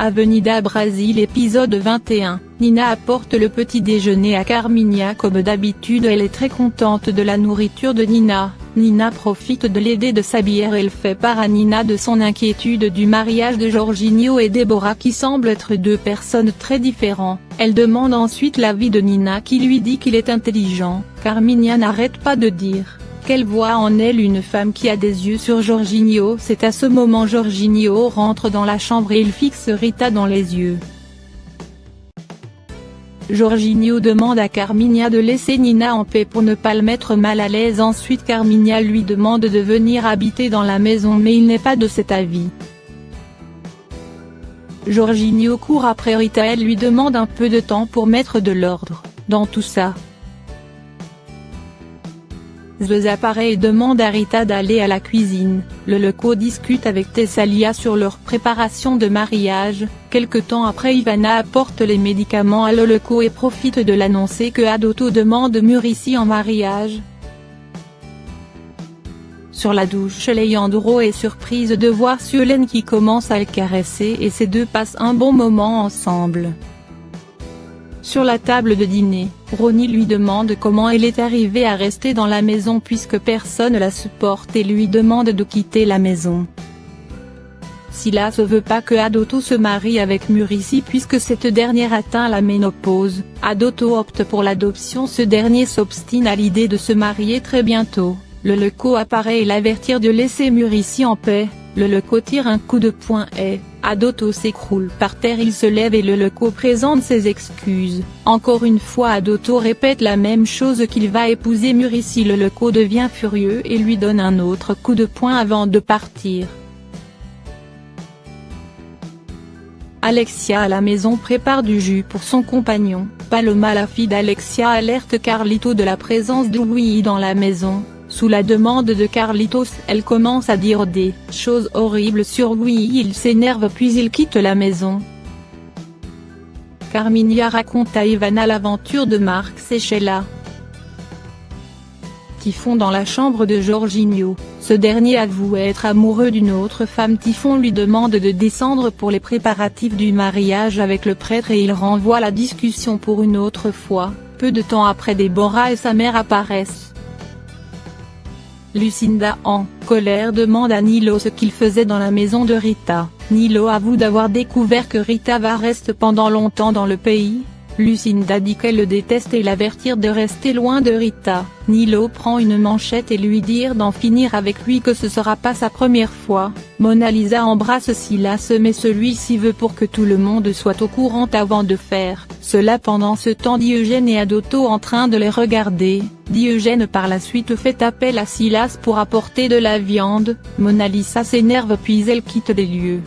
Avenida Brasil épisode 21, Nina apporte le petit déjeuner à Carminha comme d'habitude. Elle est très contente de la nourriture de Nina. Nina profite de l'aider de s'habiller. Elle fait part à Nina de son inquiétude du mariage de Jorginho et Débora qui semblent être deux personnes très différentes. Elle demande ensuite l'avis de Nina qui lui dit qu'il est intelligent. Carminha n'arrête pas de dire qu'elle voit en elle une femme qui a des yeux sur Jorginho. C'est à ce moment Jorginho rentre dans la chambre et il fixe Rita dans les yeux. Jorginho demande à Carminha de laisser Nina en paix pour ne pas le mettre mal à l'aise. Ensuite Carminha lui demande de venir habiter dans la maison mais il n'est pas de cet avis. Jorginho court après Rita. Elle lui demande un peu de temps pour mettre de l'ordre dans tout ça. Zeus apparaît et demande à Rita d'aller à la cuisine. Le Leco discute avec Tessalia sur leur préparation de mariage. Quelque temps après Ivana apporte les médicaments à Leco et profite de l'annoncer que Adoto demande Muricy en mariage. Sur la douche Leandro est surprise de voir Suelen qui commence à le caresser et ces deux passent un bon moment ensemble. Sur la table de dîner, Ronnie lui demande comment elle est arrivée à rester dans la maison puisque personne la supporte et lui demande de quitter la maison. Silas ne veut pas que Adoto se marie avec Muricy puisque cette dernière atteint la ménopause. Adoto opte pour l'adoption. Ce dernier s'obstine à l'idée de se marier très bientôt. Le Leco apparaît et l'avertir de laisser Muricy en paix. Le Leco tire un coup de poing et Adoto s'écroule par terre. Il se lève et le Leco présente ses excuses. Encore une fois Adoto répète la même chose qu'il va épouser Muricy. Le Leco devient furieux et lui donne un autre coup de poing avant de partir. Alexia à la maison prépare du jus pour son compagnon. Paloma, la fille d'Alexia, alerte Carlito de la présence de Louis dans la maison. Sous la demande de Carlitos, elle commence à dire des choses horribles sur Louis. Il s'énerve puis il quitte la maison. Carminha raconte à Ivana l'aventure de Marc et Sheila Typhon dans la chambre de Jorginho. Ce dernier avoue être amoureux d'une autre femme. Typhon lui demande de descendre pour les préparatifs du mariage avec le prêtre et il renvoie la discussion pour une autre fois. Peu de temps après, Débora et sa mère apparaissent. Lucinda, en colère, demande à Nilo ce qu'il faisait dans la maison de Rita. Nilo avoue d'avoir découvert que Rita va rester pendant longtemps dans le pays. Lucinda dit qu'elle le déteste et l'avertir de rester loin de Rita. Nilo prend une manchette et lui dit d'en finir avec lui, que ce sera pas sa première fois. Mona Lisa embrasse Silas mais celui-ci veut pour que tout le monde soit au courant avant de faire cela. Pendant ce temps Diogène et Adoto en train de les regarder. Diogène par la suite fait appel à Silas pour apporter de la viande. Mona Lisa s'énerve puis elle quitte les lieux.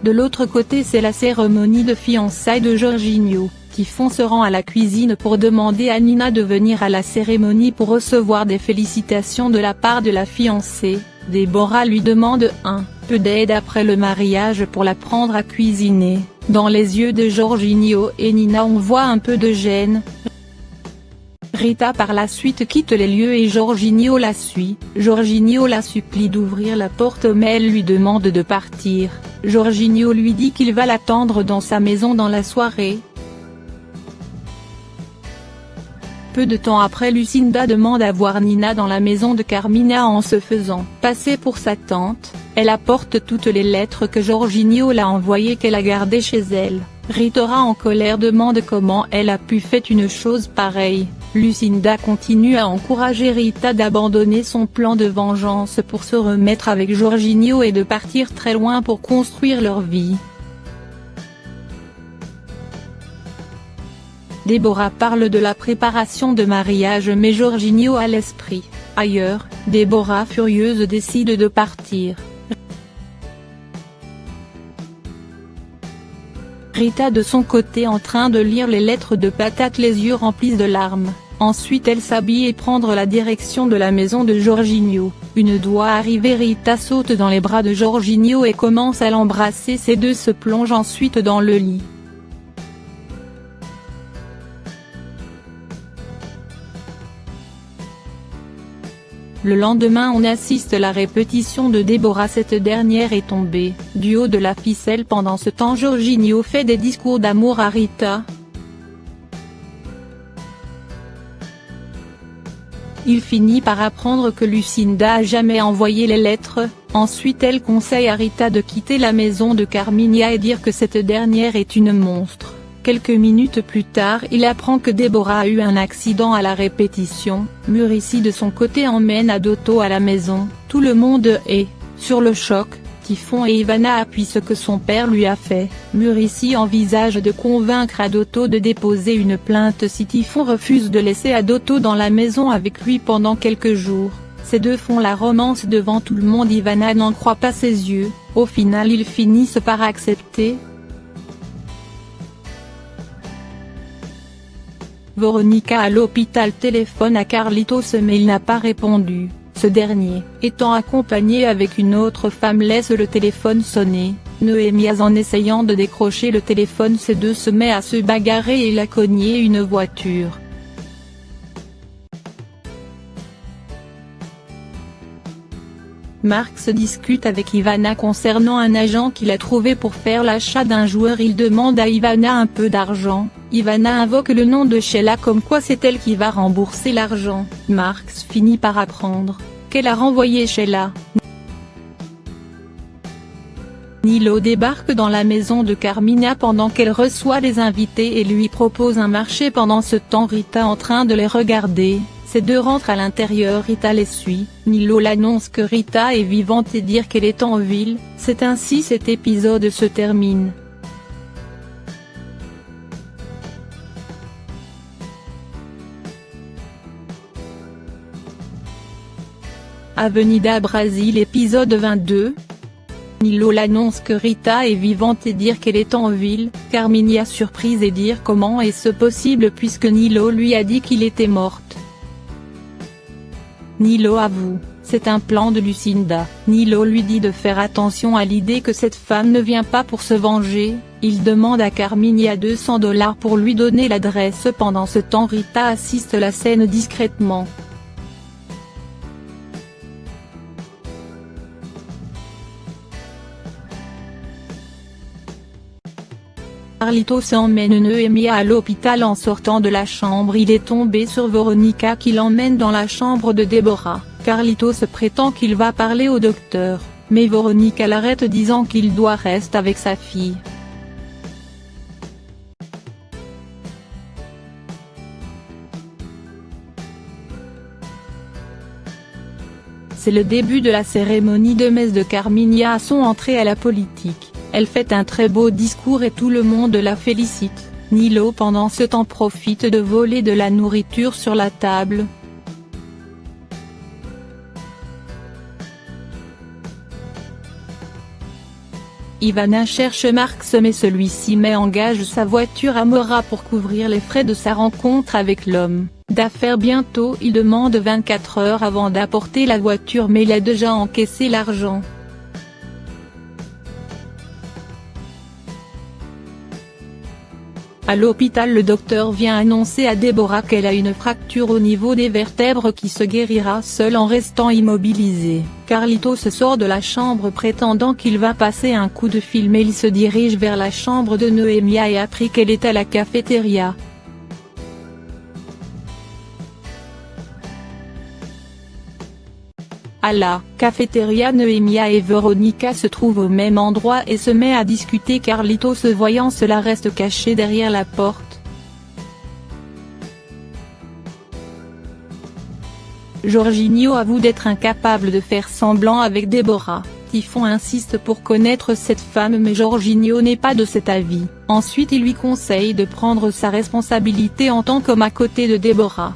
De l'autre côté c'est la cérémonie de fiançailles de Jorginho. Typhon se rend à la cuisine pour demander à Nina de venir à la cérémonie pour recevoir des félicitations de la part de la fiancée. Débora lui demande un peu d'aide après le mariage pour l'apprendre à cuisiner. Dans les yeux de Jorginho et Nina on voit un peu de gêne. Rita par la suite quitte les lieux et Jorginho la suit. Jorginho la supplie d'ouvrir la porte mais elle lui demande de partir. Jorginho lui dit qu'il va l'attendre dans sa maison dans la soirée. Peu de temps après Lucinda demande à voir Nina dans la maison de Carminha en se faisant passer pour sa tante. Elle apporte toutes les lettres que Jorginho l'a envoyées qu'elle a gardées chez elle. Rita en colère demande comment elle a pu faire une chose pareille. Lucinda continue à encourager Rita d'abandonner son plan de vengeance pour se remettre avec Jorginho et de partir très loin pour construire leur vie. Débora parle de la préparation de mariage mais Jorginho a l'esprit ailleurs. Débora furieuse décide de partir. Rita de son côté en train de lire les lettres de Patate les yeux remplis de larmes. Ensuite elle s'habille et prend la direction de la maison de Jorginho. Une fois arrivée Rita saute dans les bras de Jorginho et commence à l'embrasser. Ces deux se plongent ensuite dans le lit. Le lendemain on assiste à la répétition de Déborah. Cette dernière est tombée du haut de la ficelle. Pendant ce temps Jorginho fait des discours d'amour à Rita. Il finit par apprendre que Lucinda a jamais envoyé les lettres. Ensuite elle conseille à Rita de quitter la maison de Carminha et dire que cette dernière est une monstre. Quelques minutes plus tard il apprend que Déborah a eu un accident à la répétition. Muricy de son côté emmène Adotto à la maison. Tout le monde est sur le choc. Typhon et Ivana appuient ce que son père lui a fait. Muricy envisage de convaincre Adotto de déposer une plainte si Typhon refuse de laisser Adotto dans la maison avec lui pendant quelques jours. Ces deux font la romance devant tout le monde. Ivana n'en croit pas ses yeux. Au final ils finissent par accepter. Veronica à l'hôpital téléphone à Carlitos mais il n'a pas répondu. Ce dernier, étant accompagné avec une autre femme, laisse le téléphone sonner. Noémias en essayant de décrocher le téléphone, ces deux se mettent à se bagarrer et il a cogné une voiture. Mark se discute avec Ivana concernant un agent qu'il a trouvé pour faire l'achat d'un joueur. Il demande à Ivana un peu d'argent. Ivana invoque le nom de Sheila comme quoi c'est elle qui va rembourser l'argent. Marx finit par apprendre qu'elle a renvoyé Sheila. Nilo débarque dans la maison de Carminha pendant qu'elle reçoit les invités et lui propose un marché. Pendant ce temps Rita en train de les regarder. Ces deux rentrent à l'intérieur, Rita les suit. Nilo l'annonce que Rita est vivante et dire qu'elle est en ville. C'est ainsi cet épisode se termine. Avenida Brasil épisode 22. Nilo l'annonce que Rita est vivante et dire qu'elle est en ville. Carminha surprise et dire comment est-ce possible puisque Nilo lui a dit qu'il était morte. Nilo avoue, c'est un plan de Lucinda. Nilo lui dit de faire attention à l'idée que cette femme ne vient pas pour se venger. Il demande à Carminha $200 pour lui donner l'adresse. Pendant ce temps Rita assiste la scène discrètement. Carlitos emmène Noémia à l'hôpital. En sortant de la chambre il est tombé sur Veronica qui l'emmène dans la chambre de Déborah. Carlitos prétend qu'il va parler au docteur, mais Veronica l'arrête disant qu'il doit rester avec sa fille. C'est le début de la cérémonie de messe de Carminha à son entrée à la politique. Elle fait un très beau discours et tout le monde la félicite. Nilo pendant ce temps profite de voler de la nourriture sur la table. Ivana cherche Marx mais celui-ci engage sa voiture à Mora pour couvrir les frais de sa rencontre avec l'homme d'affaires. Bientôt il demande 24 heures avant d'apporter la voiture mais il a déjà encaissé l'argent. À l'hôpital le docteur vient annoncer à Déborah qu'elle a une fracture au niveau des vertèbres qui se guérira seule en restant immobilisée. Carlitos sort de la chambre prétendant qu'il va passer un coup de fil mais il se dirige vers la chambre de Noémia et apprit qu'elle est à la cafétéria. À la cafétéria Noémia et Veronica se trouvent au même endroit et se met à discuter. Carlitos voyant cela reste caché derrière la porte. Jorginho avoue d'être incapable de faire semblant avec Déborah. Typhon insiste pour connaître cette femme mais Jorginho n'est pas de cet avis. Ensuite il lui conseille de prendre sa responsabilité en tant qu'homme à côté de Déborah.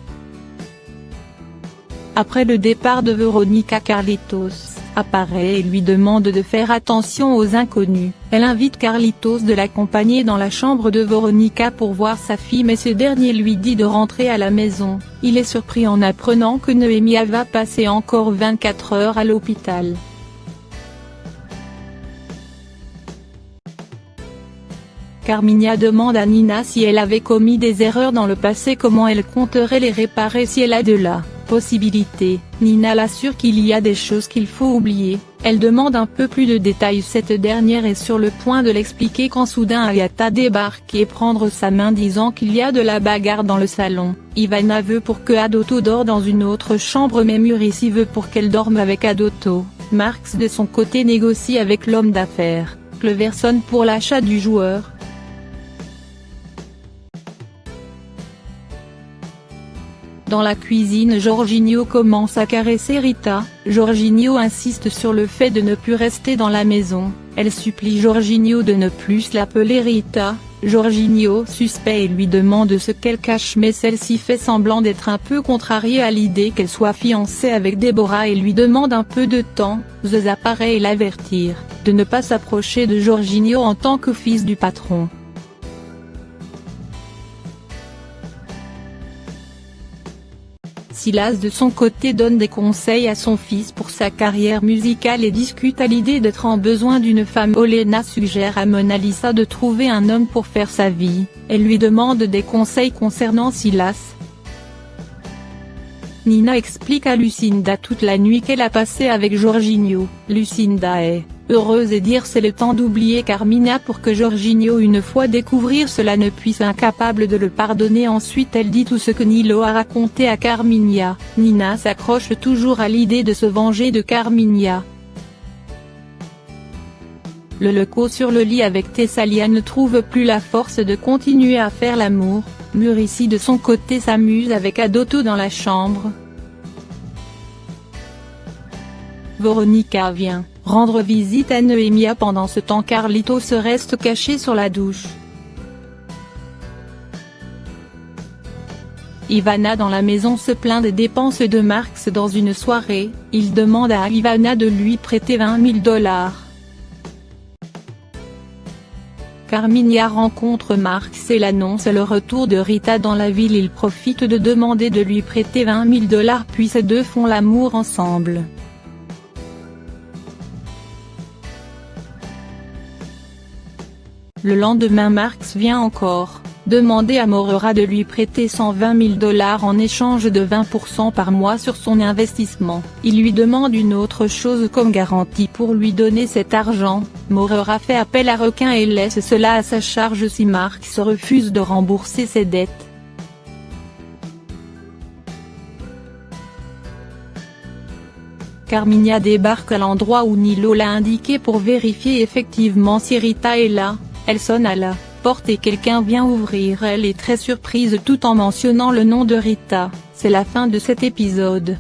Après le départ de Veronica, Carlitos apparaît et lui demande de faire attention aux inconnus. Elle invite Carlitos de l'accompagner dans la chambre de Veronica pour voir sa fille mais ce dernier lui dit de rentrer à la maison. Il est surpris en apprenant que Noémia va passer encore 24 heures à l'hôpital. Carminha demande à Nina si elle avait commis des erreurs dans le passé, comment elle compterait les réparer si elle a de la possibilité. Nina l'assure qu'il y a des choses qu'il faut oublier. Elle demande un peu plus de détails. Cette dernière est sur le point de l'expliquer quand soudain Agatha débarque et prendre sa main disant qu'il y a de la bagarre dans le salon. Ivana veut pour que Adoto dort dans une autre chambre mais Muricy veut pour qu'elle dorme avec Adoto. Marx de son côté négocie avec l'homme d'affaires, Cleverson pour l'achat du joueur. Dans la cuisine, Jorginho commence à caresser Rita. Jorginho insiste sur le fait de ne plus rester dans la maison. Elle supplie Jorginho de ne plus l'appeler Rita. Jorginho suspect et lui demande ce qu'elle cache mais celle-ci fait semblant d'être un peu contrariée à l'idée qu'elle soit fiancée avec Deborah et lui demande un peu de temps. Zeus apparaît et l'avertir de ne pas s'approcher de Jorginho en tant que fils du patron. Silas de son côté donne des conseils à son fils pour sa carrière musicale et discute à l'idée d'être en besoin d'une femme. Olena suggère à Mona Lisa de trouver un homme pour faire sa vie, elle lui demande des conseils concernant Silas. Nina explique à Lucinda toute la nuit qu'elle a passée avec Jorginho. Lucinda est heureuse et dire c'est le temps d'oublier Carmina pour que Jorginho une fois découvrir cela ne puisse incapable de le pardonner. Ensuite elle dit tout ce que Nilo a raconté à Carmina. Nina s'accroche toujours à l'idée de se venger de Carmina. Le Leco sur le lit avec Thessalia ne trouve plus la force de continuer à faire l'amour. Muricy de son côté s'amuse avec Adoto dans la chambre. Veronica vient rendre visite à Noémia pendant ce temps Carlito se reste caché sur la douche. Ivana dans la maison se plaint des dépenses de Marx dans une soirée, il demande à Ivana de lui prêter 20 000 $. Carmina rencontre Marx et l'annonce le retour de Rita dans la ville. Il profite de demander de lui prêter 20 000 $ puis ces deux font l'amour ensemble. Le lendemain Marx vient encore demander à Morera de lui prêter 120 000 $ en échange de 20% par mois sur son investissement. Il lui demande une autre chose comme garantie pour lui donner cet argent. Morera fait appel à Requin et laisse cela à sa charge si Marx refuse de rembourser ses dettes. Carmina débarque à l'endroit où Nilo l'a indiqué pour vérifier effectivement si Rita est là. Elle sonne à la porte et quelqu'un vient ouvrir. Elle est très surprise tout en mentionnant le nom de Rita. C'est la fin de cet épisode.